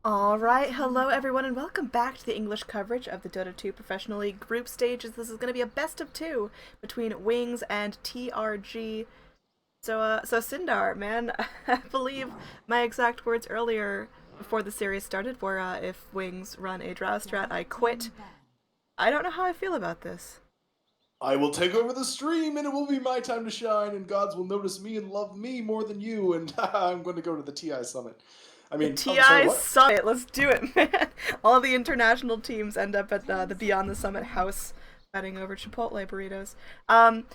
All right, hello everyone, and welcome back to the English coverage of the Dota 2 Professional League group stages. This is going to be a best of two between Wings and TRG. So Sindar, man, I believe my exact words earlier before the series started were, if Wings run a Drow strat, I quit. I don't know how I feel about this. I will take over the stream and it will be my time to shine and gods will notice me and love me more than you and I'm going to go to the TI Summit. The I'm sorry, TI what? Summit, let's do it, man. All the international teams end up at the Beyond the Summit house fighting over Chipotle burritos. Um,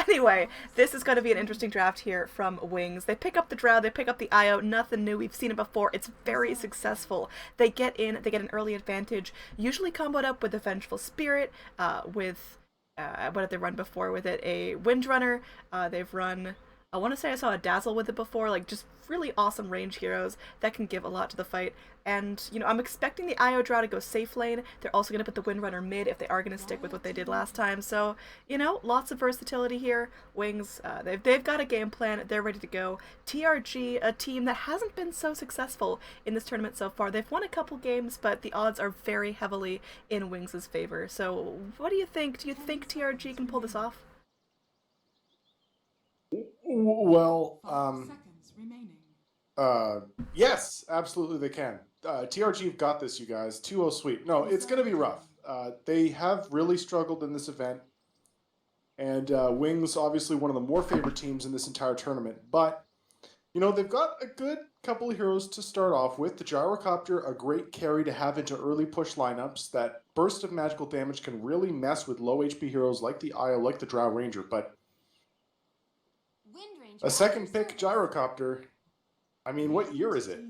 anyway, this is going to be an interesting draft here from Wings. They pick up the Drow, they pick up the IO, nothing new, we've seen it before, it's very successful. They get in, they get an early advantage, usually comboed up with the Vengeful Spirit, with what did they run before with it? A Windrunner. They've run. I want to say I saw a Dazzle with it before. Like just really awesome range heroes that can give a lot to the fight. And I'm expecting the IO Drow to go safe lane. They're also going to put the Windrunner mid if they are going to stick with what they did last time. So lots of versatility here. Wings, they've got a game plan. They're ready to go. TRG, a team that hasn't been so successful in this tournament so far. They've won a couple games, but the odds are very heavily in Wings' favor. So what do you think? Do you think TRG can pull this off? Well, yes, absolutely they can. TRG have got this, you guys. 2-0 sweep. No, it's going to be rough. They have really struggled in this event. And Wings, obviously one of the more favored teams in this entire tournament. But, they've got a good couple of heroes to start off with. The Gyrocopter, a great carry to have into early push lineups. That burst of magical damage can really mess with low HP heroes like the Isle, like the Drow Ranger. But a second pick Gyrocopter, I mean, what year is it?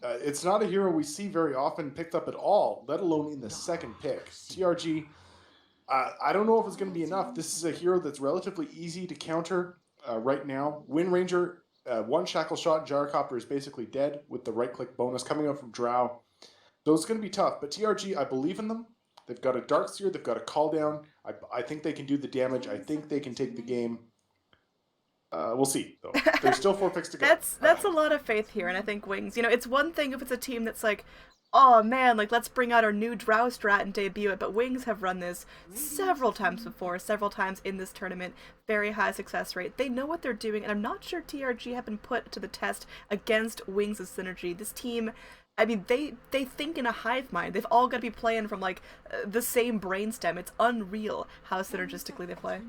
It's not a hero we see very often picked up at all, let alone in the second pick. TRG, I don't know if it's going to be enough. This is a hero that's relatively easy to counter right now. Wind Ranger, one shackle shot, Gyrocopter is basically dead with the right-click bonus coming up from Drow. So it's going to be tough, but TRG, I believe in them. They've got a Darkseer, they've got a Call Down. I think they can do the damage. I think they can take the game. We'll see, though. There's still 4 picks to go. That's a lot of faith here, and I think Wings. It's one thing if it's a team that's like, oh man, like let's bring out our new Drow strat and debut it. But Wings have run this several times before, several times in this tournament. Very high success rate. They know what they're doing, and I'm not sure TRG have been put to the test against Wings' synergy. This team. I mean, they think in a hive mind. They've all got to be playing from like the same brainstem. It's unreal how synergistically they play.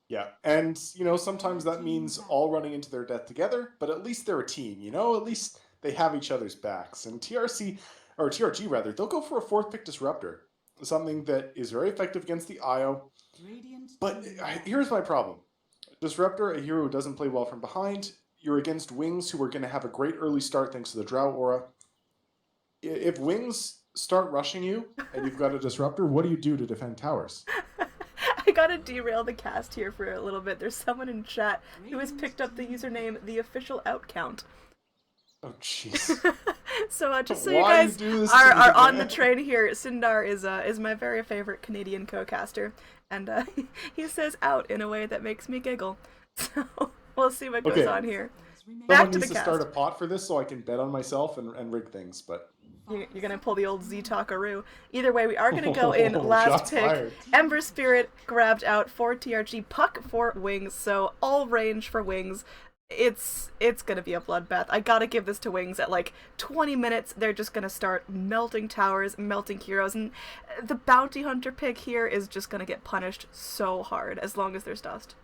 Yeah, and sometimes that means all running into their death together, but at least they're a team, At least they have each other's backs. And TRG rather, they'll go for a 4th pick Disruptor, something that is very effective against the IO. But here's my problem. Disruptor, a hero who doesn't play well from behind, you're against Wings, who are going to have a great early start thanks to the Drow Aura. If Wings start rushing you and you've got a Disruptor, what do you do to defend towers? I gotta derail the cast here for a little bit. There's someone in chat who has picked up the username The Official Outcount. Oh, jeez. So just so Why you guys do this are to me, on the train here, Sindar is my very favorite Canadian co-caster, and he says "out" in a way that makes me giggle. So we'll see what goes on here. Back Someone to the needs to cast. start a pot for this so I can bet on myself and rig things, but... You're gonna pull the old Z Takaroo. Either way, we are gonna go in last Shots pick. fired. Ember Spirit grabbed out for TRG, Puck for Wings, so all range for Wings. It's gonna be a bloodbath. I gotta give this to Wings at like 20 minutes. They're just gonna start melting towers, melting heroes, and the bounty hunter pick here is just gonna get punished so hard as long as there's dust.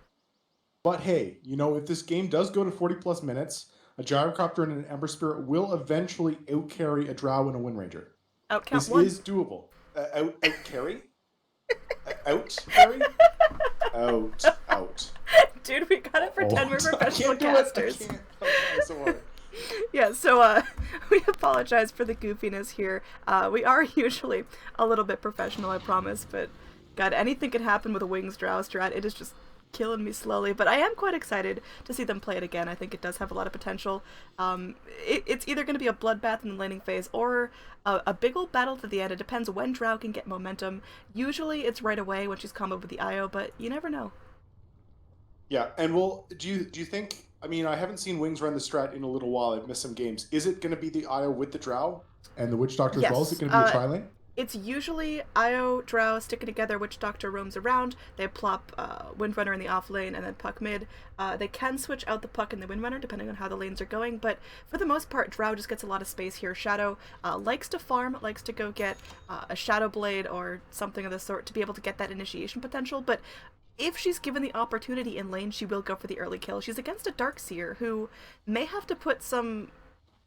But hey, if this game does go to 40 plus minutes, a Gyrocopter and an Ember Spirit will eventually outcarry a Drow and a Wind Ranger. Outcount This one. is doable. Out-carry? Out-carry? Out. Dude, we gotta pretend we're professional I can't do it. casters. I can't. I'm so hard. Yeah, so we apologize for the goofiness here. We are usually a little bit professional, I promise, but God, anything could happen with a Wings Drow strat. It is just killing me slowly, but I am quite excited to see them play it again. I think it does have a lot of potential. It's either going to be a bloodbath in the laning phase or a big old battle to the end. It depends when Drow can get momentum. Usually it's right away when she's comboed with the IO, but you never know. Yeah, and do you think I mean, I haven't seen Wings run the strat in a little while. I've missed some games. Is it going to be the IO with the Drow and the Witch Doctor as well? Is it Yes. going to be a tri-lane? It's usually Io, Drow sticking together, Witch Doctor roams around, they plop Windrunner in the off lane, and then Puck mid. They can switch out the Puck and the Windrunner depending on how the lanes are going, but for the most part, Drow just gets a lot of space here. Shadow likes to farm, likes to go get a Shadow Blade or something of the sort to be able to get that initiation potential, but if she's given the opportunity in lane, she will go for the early kill. She's against a Darkseer who may have to put some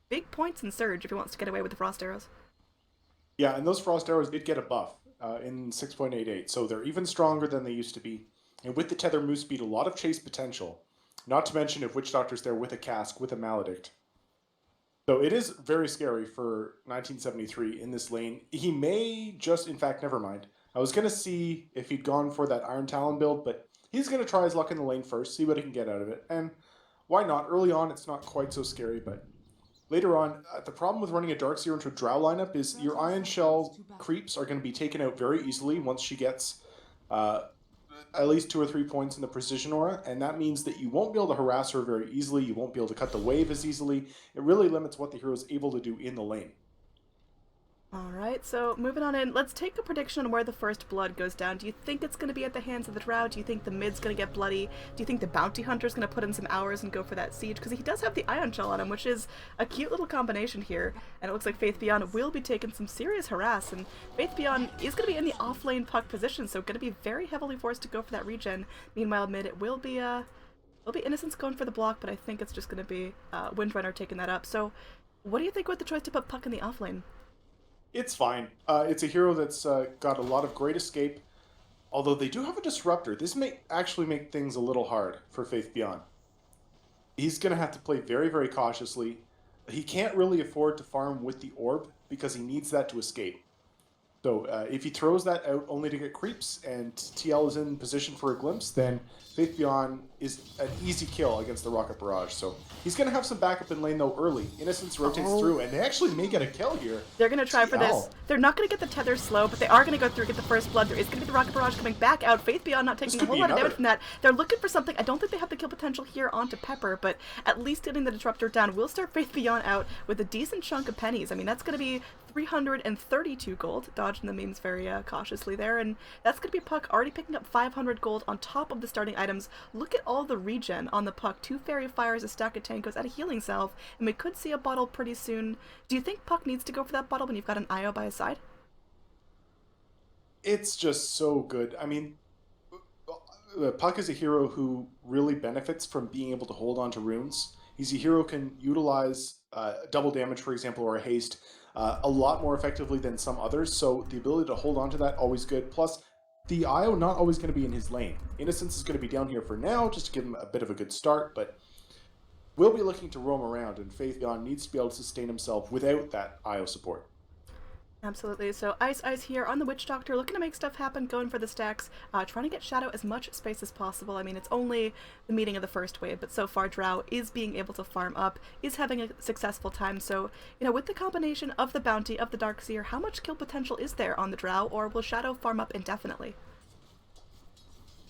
big points in Surge if he wants to get away with the Frost Arrows. Yeah, and those Frost Arrows did get a buff in 6.88, so they're even stronger than they used to be. And with the Tether move speed, a lot of chase potential. Not to mention if Witch Doctor's there with a Cask, with a Maledict. So it is very scary for 1973 in this lane. He may just, in fact, never mind. I was going to see if he'd gone for that Iron Talon build, but he's going to try his luck in the lane first, see what he can get out of it. And why not? Early on, it's not quite so scary, but later on, the problem with running a Darkseer into a Drow lineup is your Ion Shell creeps are going to be taken out very easily once she gets at least 2 or 3 points in the Precision Aura, and that means that you won't be able to harass her very easily, you won't be able to cut the wave as easily. It really limits what the hero is able to do in the lane. Alright, so moving on in, let's take a prediction on where the first blood goes down. Do you think it's going to be at the hands of the Drow? Do you think the mid's going to get bloody? Do you think the Bounty Hunter's going to put in some hours and go for that siege? Because he does have the Ion Shell on him, which is a cute little combination here. And it looks like Faith Beyond will be taking some serious harass, and Faith Beyond is going to be in the off-lane Puck position, so going to be very heavily forced to go for that regen. Meanwhile, mid, it will be Innocence going for the block, but I think it's just going to be Windrunner taking that up. So what do you think with the choice to put Puck in the off-lane? It's fine. It's a hero that's got a lot of great escape, although they do have a Disruptor. This may actually make things a little hard for Faith Beyond. He's going to have to play very, very cautiously. He can't really afford to farm with the Orb because he needs that to escape. So if he throws that out only to get creeps and TL is in position for a glimpse, then Faith Beyond is an easy kill against the Rocket Barrage. So he's going to have some backup in lane, though, early. Innocence rotates through, and they actually may get a kill here. They're going to try for this. They're not going to get the Tether slow, but they are going to go through, get the first blood. There is going to be the Rocket Barrage coming back out. Faith Beyond not taking a whole lot of damage from that. They're looking for something. I don't think they have the kill potential here onto Pepper, but at least getting the Disruptor down will start Faith Beyond out with a decent chunk of pennies. I mean, that's going to be 332 gold, dodging the memes very cautiously there, and that's going to be Puck already picking up 500 gold on top of the starting items. Look at all the regen on the Puck. 2 Fairy Fires, a stack of Tankos, and a healing salve, and we could see a bottle pretty soon. Do you think Puck needs to go for that bottle when you've got an IO by his side? It's just so good. I mean, Puck is a hero who really benefits from being able to hold on to runes. He's a hero who can utilize double damage, for example, or a haste a lot more effectively than some others, so the ability to hold on to that, always good. Plus, the IO not always going to be in his lane. Innocence is going to be down here for now, just to give him a bit of a good start, but will be looking to roam around, and Faith Beyond needs to be able to sustain himself without that IO support. Absolutely. So Ice here on the Witch Doctor, looking to make stuff happen, going for the stacks, trying to get Shadow as much space as possible. I mean, it's only the meeting of the first wave, but so far Drow is being able to farm up, is having a successful time. So, you know, with the combination of the Bounty, of the Darkseer, how much kill potential is there on the Drow, or will Shadow farm up indefinitely?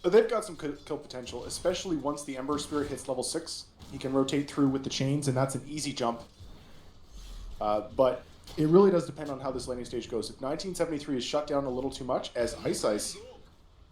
They've got some kill potential, especially once the Ember Spirit hits level 6. He can rotate through with the chains, and that's an easy jump. But it really does depend on how this laning stage goes. If 1973 is shut down a little too much, as Ice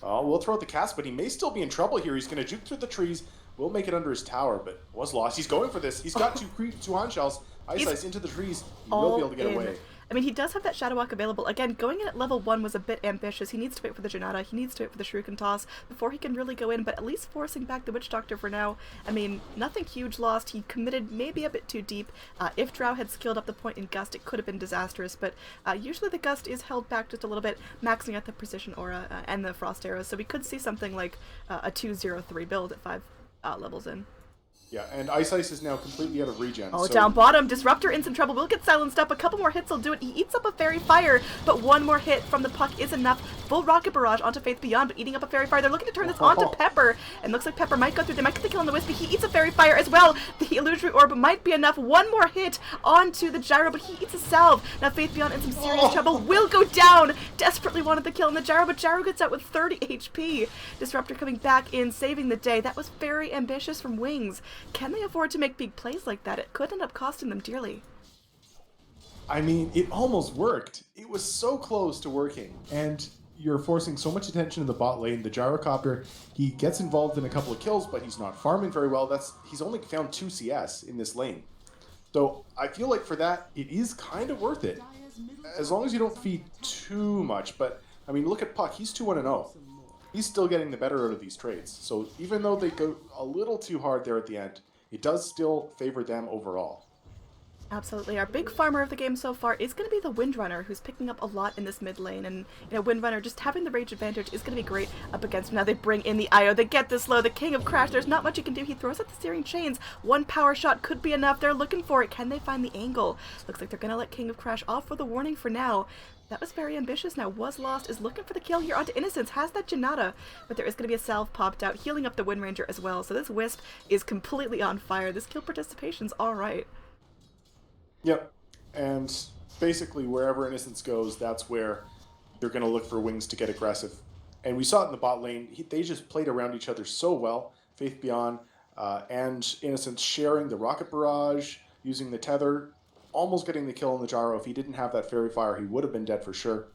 will throw out the cast, but he may still be in trouble here. He's going to juke through the trees, will make it under his tower, but was lost. He's going for this. He's got 2 creeps, 2 on shells. Ice into the trees. He will be able to get away. I mean, he does have that Shadow Walk available. Again, going in at level 1 was a bit ambitious. He needs to wait for the Janata, he needs to wait for the Shuriken Toss before he can really go in, but at least forcing back the Witch Doctor for now. I mean, nothing huge lost. He committed maybe a bit too deep. If Drow had skilled up the point in Gust, it could have been disastrous, but usually the Gust is held back just a little bit, maxing out the Precision Aura and the Frost Arrows, so we could see something like a 2-0-3 build at 5 levels in. Yeah, and Ice is now completely out of regen. Oh, so down bottom. Disruptor in some trouble. Will get silenced up. A couple more hits will do it. He eats up a Fairy Fire, but one more hit from the Puck is enough. full rocket barrage onto Faith Beyond, but eating up a fairy fire. They're looking to turn this onto Pepper, and looks like Pepper might go through. They might get the kill on the Wisp, but he eats a fairy fire as well. The illusory orb might be enough. One more hit onto the gyro, but he eats a salve. Now Faith Beyond in some serious trouble, will go down. Desperately wanted the kill on the gyro, but gyro gets out with 30 HP. Disruptor coming back in, saving the day. That was very ambitious from Wings. Can they afford to make big plays like that? It could end up costing them dearly. I mean, it almost worked. It was so close to working, and you're forcing so much attention in the bot lane. The gyrocopter, he gets involved in a couple of kills, but he's not farming very well. He's only found 2 CS in this lane. So I feel like for that, it is kind of worth it, as long as you don't feed too much. But I mean, look at Puck. He's 2-1-0. He's still getting the better out of these trades. So even though they go a little too hard there at the end, it does still favor them overall. Absolutely. Our big farmer of the game so far is going to be the Windrunner, who's picking up a lot in this mid lane. And, you know, Windrunner just having the rage advantage is going to be great up against him. Now they bring in the IO. They get this low. The King of Crash. There's not much you can do. He throws out the Searing Chains. One power shot could be enough. They're looking for it. Can they find the angle? Looks like they're going to let King of Crash off with a warning for now. That was very ambitious. Now Was Lost is looking for the kill here onto Innocence. Has that Janata, but there is going to be a salve popped out, healing up the Wind Ranger as well. So this Wisp is completely on fire. This kill participation's all right. Yep. And basically wherever Innocence goes, that's where they're going to look for Wings to get aggressive. And we saw it in the bot lane. They just played around each other so well. Faith Beyond and Innocence sharing the rocket barrage, using the tether, almost getting the kill on the gyro. If he didn't have that fairy fire, he would have been dead for sure.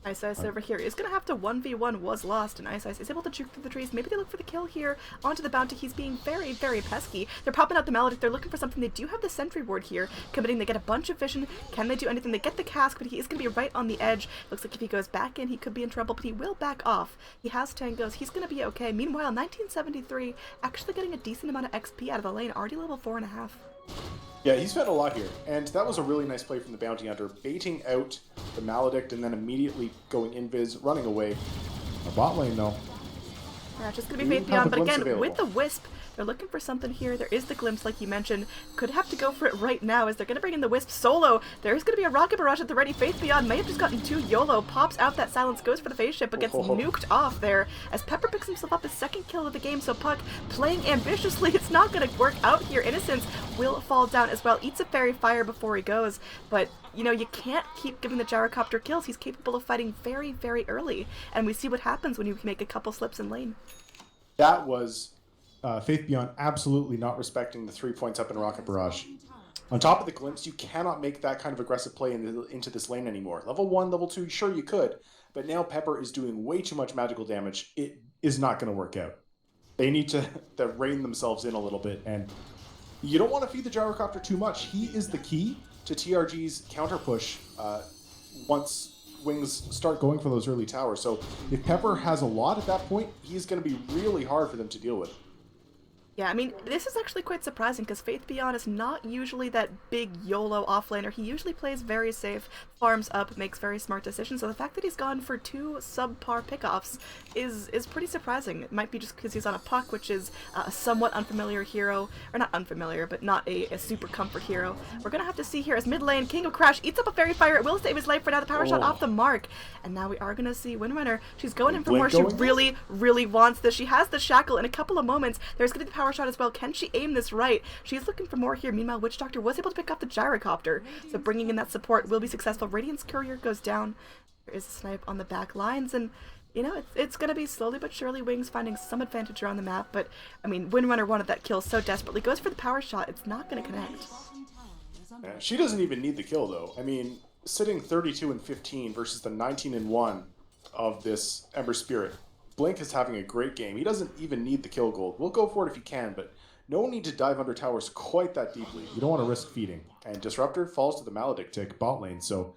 Ice Ice over here is going to have to 1v1 Was Lost, and Ice Ice is able to juke through the trees. Maybe they look for the kill here onto the bounty. He's being very, very pesky. They're popping out the Maledict. They're looking for something. They do have the sentry ward here committing. They get a bunch of vision. Can they do anything? They get the cask, but he is going to be right on the edge. Looks like if he goes back in, he could be in trouble, but he will back off. He has tangos. He's going to be okay. Meanwhile, 1973 actually getting a decent amount of XP out of the lane, already level 4.5. Yeah, he's fed a lot here, and that was a really nice play from the Bounty Hunter, baiting out the Maledict and then immediately going invis, running away. A bot lane, though. Yeah, just going to be Faith Beyond, but again, with the Wisp, they're looking for something here. There is the Glimpse, like you mentioned. Could have to go for it right now, as they're going to bring in the Wisp solo. There's going to be a Rocket Barrage at the ready. Faith Beyond may have just gotten 2 YOLO, pops out that silence, goes for the phase shift, but gets nuked off there, as Pepper picks himself up his 2nd kill of the game. So Puck playing ambitiously. It's not going to work out here. Innocence will fall down as well. Eats a fairy fire before he goes, but you know, you can't keep giving the gyrocopter kills. He's capable of fighting very, very early, and we see what happens when you make a couple slips in lane. That was Faith Beyond absolutely not respecting the 3 points up in Rocket Barrage. On top of the Glimpse, you cannot make that kind of aggressive play into this lane anymore. Level 1, level 2, sure you could, but now Pepper is doing way too much magical damage. It is not going to work out. They need to rein themselves in a little bit, and you don't want to feed the gyrocopter too much. He is the key to TRG's counter push once Wings start going for those early towers. So if Pepper has a lot at that point, he's going to be really hard for them to deal with. Yeah, I mean, this is actually quite surprising because Faith Beyond is not usually that big YOLO offlaner. He usually plays very safe, farms up, makes very smart decisions. So the fact that he's gone for 2 subpar pickoffs is pretty surprising. It might be just because he's on a Puck, which is a somewhat unfamiliar hero, or not unfamiliar, but not a super comfort hero. We're going to have to see here as mid lane, King of Crash eats up a fairy fire. It will save his life for now. The power shot off the mark. And now we are going to see Windrunner. She's going in for more. She really, really wants this. She has the shackle in a couple of moments. There's going to be the power shot as well. Can she aim this right? She's looking for more here. Meanwhile, Witch Doctor was able to pick up the gyrocopter, so bringing in that support will be successful. Radiance Courier goes down. There is a snipe on the back lines, and you know, it's going to be slowly but surely Wings finding some advantage around the map, but I mean, Windrunner wanted that kill so desperately. Goes for the power shot. It's not going to connect. Yeah, she doesn't even need the kill, though. I mean, sitting 32-15 versus the 19-1 of this Ember Spirit. Blink is having a great game. He doesn't even need the kill gold. We'll go for it if he can, but no need to dive under towers quite that deeply. You don't want to risk feeding. And Disruptor falls to the Maledict tick bot lane, so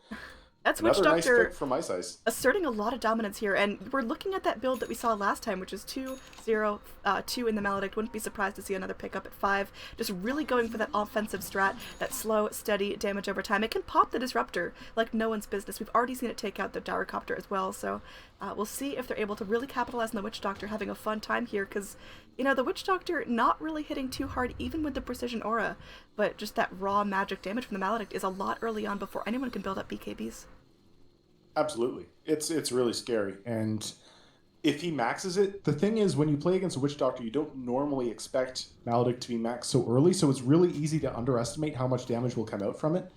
that's Witch another Doctor nice pick from Ice Ice. Asserting a lot of dominance here, and we're looking at that build that we saw last time, which is 2-0, 2 in the Maledict. Wouldn't be surprised to see another pickup at 5. Just really going for that offensive strat, that slow, steady damage over time. It can pop the Disruptor like no one's business. We've already seen it take out the Gyrocopter as well, so we'll see if they're able to really capitalize on the Witch Doctor having a fun time here, because, you know, the Witch Doctor not really hitting too hard even with the Precision Aura, but just that raw magic damage from the Maledict is a lot early on before anyone can build up BKBs. Absolutely. It's really scary. And if he maxes it, the thing is, when you play against a Witch Doctor, you don't normally expect Maledict to be maxed so early, so it's really easy to underestimate how much damage will come out from it.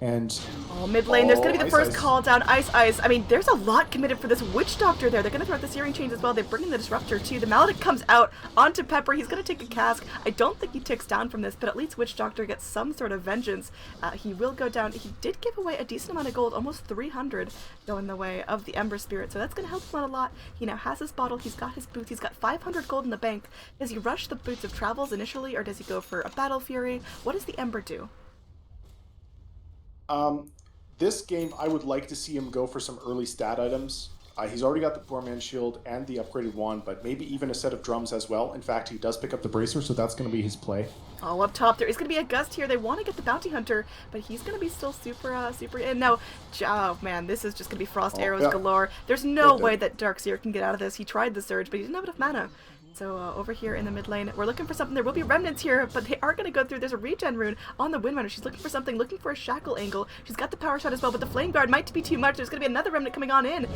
And oh, mid lane, there's going to be the first Ice. call down. Ice, Ice. I mean, there's a lot committed for this Witch Doctor there. They're going to throw out the Searing Chains as well. They bring in the Disruptor too. The Maledict comes out onto Pepper. He's going to take a cask. I don't think he ticks down from this, but at least Witch Doctor gets some sort of vengeance. He will go down. He did give away a decent amount of gold, almost 300 going the way of the Ember Spirit, so that's going to help him out a lot. He now has his bottle. He's got his boots. He's got 500 gold in the bank. Does he rush the Boots of Travels initially, or does he go for a Battle Fury? What does the Ember do? This game, I would like to see him go for some early stat items. He's already got the Poor Man's Shield and the upgraded wand, but maybe even a set of drums as well. In fact, he does pick up the Bracer, so that's going to be his play. Oh, up top there is going to be a Gust here. They want to get the Bounty Hunter, but he's going to be still super in. No, oh man, this is just going to be Frost Arrows galore. There's no way that Darkseer can get out of this. He tried the Surge, but he didn't have enough mana. So over here in the mid lane, we're looking for something. There will be remnants here, but they are going to go through. There's a regen rune on the Windrunner. She's looking for something, looking for a shackle angle. She's got the power shot as well, but the flame guard might be too much. There's going to be another remnant coming on in.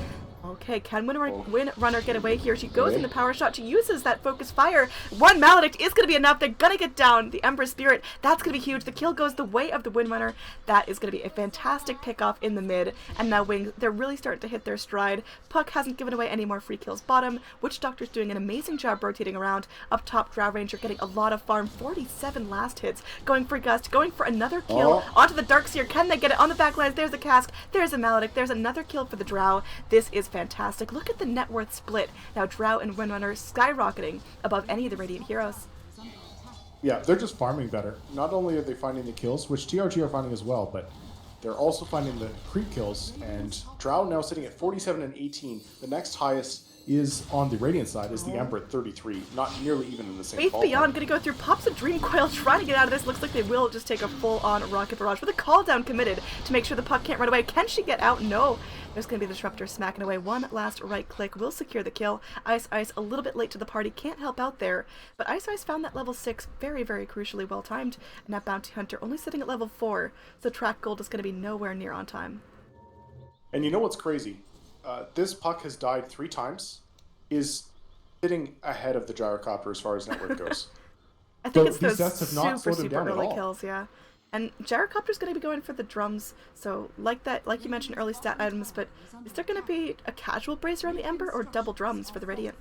Okay, can Windrunner get away here? She goes in the power shot. She uses that focus fire. One Maledict is going to be enough. They're going to get down the Ember Spirit. That's going to be huge. The kill goes the way of the Windrunner. That is going to be a fantastic pickoff in the mid. And now Wings, they're really starting to hit their stride. Puck hasn't given away any more free kills bottom. Witch Doctor's doing an amazing job rotating around. Up top, Drow Ranger getting a lot of farm. 47 last hits. Going for Gust. Going for another kill. Onto the Darkseer. Can they get it on the backlines? There's a cask. There's a Maledict. There's another kill for the Drow. This is fantastic. Look at the net worth split. Now Drow and Windrunner skyrocketing above any of the Radiant heroes. Yeah, they're just farming better. Not only are they finding the kills, which TRG are finding as well, but they're also finding the creep kills. And Drow now sitting at 47 and 18. The next highest is on the Radiant side is the Ember at 33, not nearly even in the same Faith ballpark. Beyond gonna go through, pops a Dream Coil, trying to get out of this. Looks like they will just take a full-on Rocket Barrage with a call down committed to make sure the puck can't run away. Can she get out? No. There's gonna be the Disruptor smacking away. One last right click will secure the kill. Ice Ice a little bit late to the party, can't help out there, but Ice Ice found that level 6 very, very crucially well timed, and that Bounty Hunter only sitting at level 4, so track gold is gonna be nowhere near on time. And you know what's crazy? This puck has died 3 times. Is sitting ahead of the Gyrocopter as far as network goes. I think so it's those super down early kills, yeah. And Gyrocopter's going to be going for the drums, so like you mentioned, early stat items, but is there going to be a casual Bracer on the Ember or double drums for the Radiant?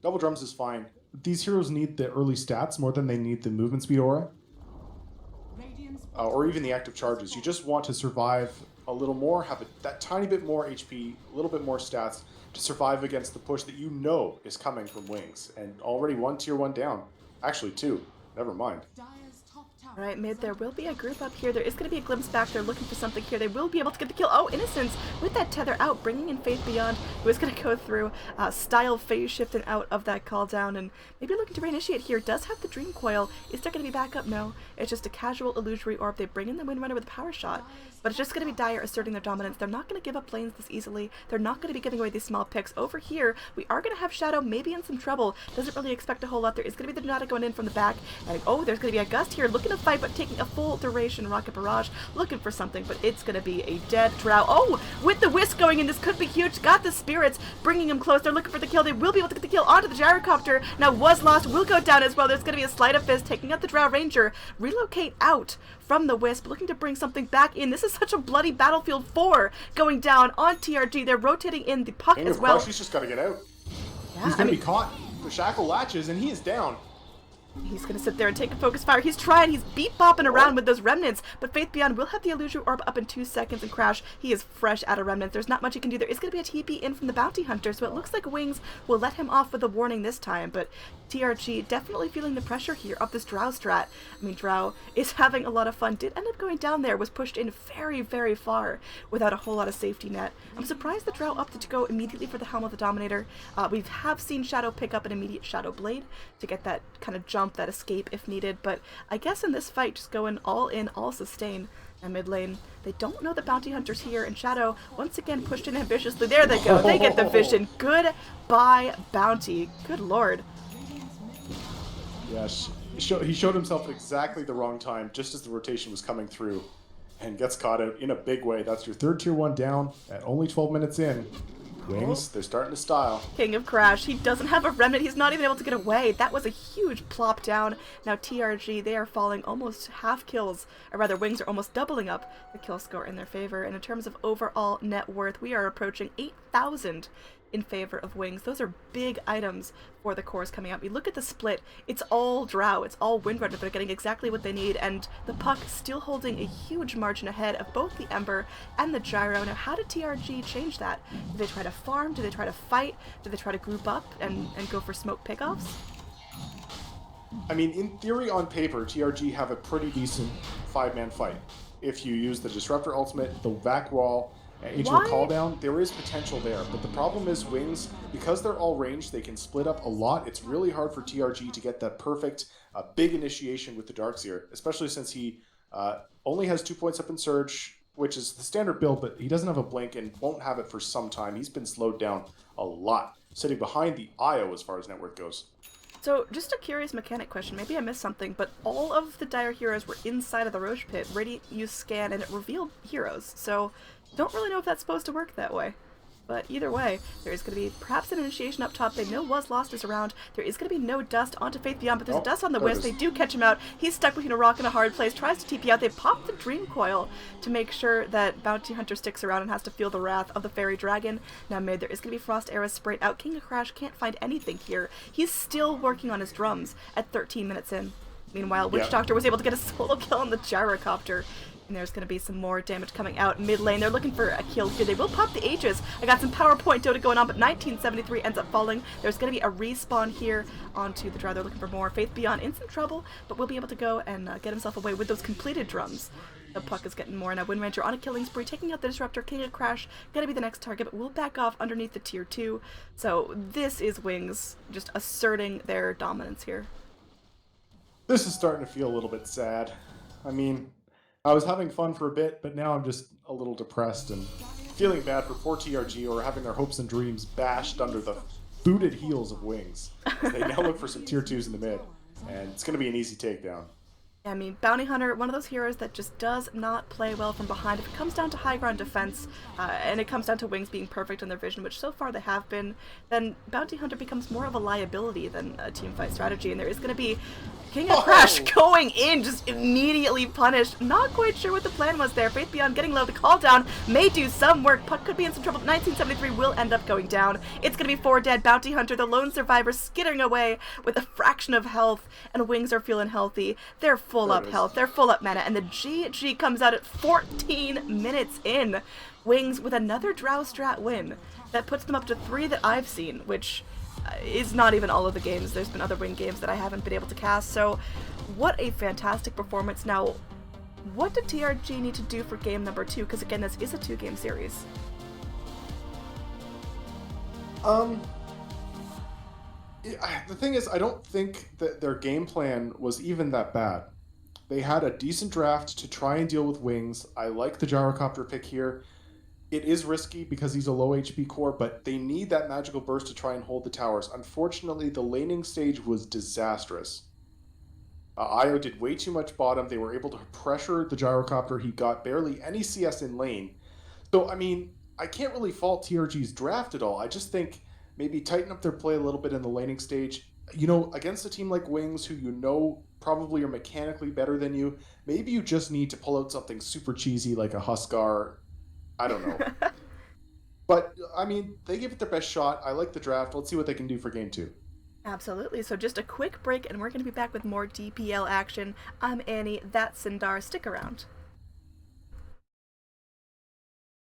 Double drums is fine. These heroes need the early stats more than they need the movement speed aura. Or even the active charges. You just want to survive a little more, have that tiny bit more HP, a little bit more stats, to survive against the push that you know is coming from Wings. And already 1 tier 1 down. Actually 2. Never mind. Alright, mid, there will be a group up here. There is going to be a glimpse back. They're looking for something here. They will be able to get the kill. Oh, Innocence with that tether out, bringing in Faith Beyond, who is going to go through style phase shift and out of that call down, and maybe looking to reinitiate here. Does have the Dream Coil. Is there going to be backup? No. It's just a casual illusory orb. They bring in the Windrunner with a power shot, but it's just going to be Dire asserting their dominance. They're not going to give up lanes this easily. They're not going to be giving away these small picks. Over here, we are going to have Shadow maybe in some trouble. Doesn't really expect a whole lot. There is going to be the Donata going in from the back, and oh, there's going to be a Gust here looking to fight, but taking a full duration Rocket Barrage, looking for something, but it's going to be a dead Drow. Oh, with the Whisk going in, this could be huge. Got the Spirits, bringing him close. They're looking for the kill. They will be able to get the kill onto the Gyrocopter. Now was lost, will go down as well. There's going to be a Sleight of Fist taking out the Drow Ranger. Relocate out from the Wisp, looking to bring something back in. This is such a bloody Battlefield 4 going down on TRG. They're rotating in the puck as well. He's just got to get out. Yeah, he's going to be caught. The shackle latches, and he is down. He's going to sit there and take a focus fire. He's trying. He's beat-bopping around with those remnants. But Faith Beyond will have the Illusory Orb up in 2 seconds and crash. He is fresh out of remnants. There's not much he can do. There is going to be a TP in from the Bounty Hunter, so it looks like Wings will let him off with a warning this time. But TRG definitely feeling the pressure here of this Drow strat. I mean, Drow is having a lot of fun. Did end up going down there. Was pushed in very, very far without a whole lot of safety net. I'm surprised the Drow opted to go immediately for the Helm of the Dominator. We have seen Shadow pick up an immediate Shadow Blade to get that kind of jump, that escape if needed, but I guess in this fight, just going all in, all sustain. And mid lane, they don't know the Bounty Hunter's here, and Shadow once again pushed in ambitiously. There they go, they get the vision. Goodbye, Bounty. Good lord. Yes, he showed himself at exactly the wrong time, just as the rotation was coming through. and gets caught out in a big way. That's your third tier 1 down at only 12 minutes in. Wings, they're starting to style. King of Crash, he doesn't have a remnant, he's not even able to get away. That was a huge plop down. Now TRG, they are falling almost half kills, or rather Wings are almost doubling up the kill score in their favor. And in terms of overall net worth, we are approaching 8,000 in favor of Wings. Those are big items for the cores coming up. You look at the split, it's all Drow, it's all Windrunner. They're getting exactly what they need, and the Puck still holding a huge margin ahead of both the Ember and the Gyro. Now, how did TRG change that? Did they try to farm? Did they try to fight? Did they try to group up and go for smoke pickoffs? I mean, in theory, on paper, TRG have a pretty decent 5-man fight. If you use the Disruptor ultimate, the Vac Wall, Ancient Call Down, there is potential there. But the problem is Wings, because they're all ranged, they can split up a lot. It's really hard for TRG to get that perfect big initiation with the Darkseer, especially since he only has 2 points up in Surge, which is the standard build, but he doesn't have a Blink and won't have it for some time. He's been slowed down a lot, sitting behind the IO as far as net worth goes. So, just a curious mechanic question, maybe I missed something, but all of the Dire heroes were inside of the Roche Pit. Radiant used scan and it revealed heroes, so don't really know if that's supposed to work that way. But either way, there is going to be perhaps an initiation up top. They know Was Lost is around. There is going to be no dust onto Faith Beyond, but there's dust on the Wisp. They do catch him out. He's stuck between a rock and a hard place, tries to TP out. They pop the Dream Coil to make sure that Bounty Hunter sticks around and has to feel the wrath of the Fairy Dragon. Now mid, there is going to be Frost Arrows sprayed out. King of Crash can't find anything here. He's still working on his drums at 13 minutes in. Meanwhile, Witch Doctor was able to get a solo kill on the Gyrocopter. And there's going to be some more damage coming out mid lane. They're looking for a kill here. They will pop the Aegis. I got some PowerPoint Dota going on, but 1973 ends up falling. There's going to be a respawn here onto the Drow. They're looking for more. Faith Beyond in some trouble, but will be able to go and get himself away with those completed drums. The Puck is getting more. Now Wind Ranger on a killing spree, taking out the Disruptor. King of Crash going to be the next target, but will back off underneath the tier 2. So this is Wings just asserting their dominance here. This is starting to feel a little bit sad. I mean, I was having fun for a bit, but now I'm just a little depressed and feeling bad for poor TRG, or having their hopes and dreams bashed under the booted heels of Wings. They now look for some tier 2s in the mid, and it's going to be an easy takedown. I mean, Bounty Hunter, one of those heroes that just does not play well from behind. If it comes down to high ground defense, and it comes down to Wings being perfect in their vision, which so far they have been, then Bounty Hunter becomes more of a liability than a teamfight strategy, and there is going to be King of Crash going in, just immediately punished. Not quite sure what the plan was there. Faith Beyond getting low. The call down may do some work. Puck could be in some trouble. 1973 will end up going down. It's going to be 4 dead. Bounty Hunter, the lone survivor, skittering away with a fraction of health, and Wings are feeling healthy. They're full up health. They're full up mana, and the GG comes out at 14 minutes in. Wings with another Drow strat win. That puts them up to 3 that I've seen, which is not even all of the games. There's been other win games that I haven't been able to cast, so what a fantastic performance. Now, what did TRG need to do for game number 2? Because again, this is a 2-game series. The thing is, I don't think that their game plan was even that bad. They had a decent draft to try and deal with Wings. I like the Gyrocopter pick here. It is risky because he's a low HP core, but they need that magical burst to try and hold the towers. Unfortunately, the laning stage was disastrous. Io did way too much bottom. They were able to pressure the Gyrocopter. He got barely any CS in lane. So, I mean, I can't really fault TRG's draft at all. I just think maybe tighten up their play a little bit in the laning stage. You know, against a team like Wings, who you know probably are mechanically better than you, maybe you just need to pull out something super cheesy like a Huskar. I don't know. But, I mean, they gave it their best shot. I like the draft. Let's see what they can do for game 2. Absolutely. So just a quick break, and we're going to be back with more DPL action. I'm Annie. That's Sindar. Stick around.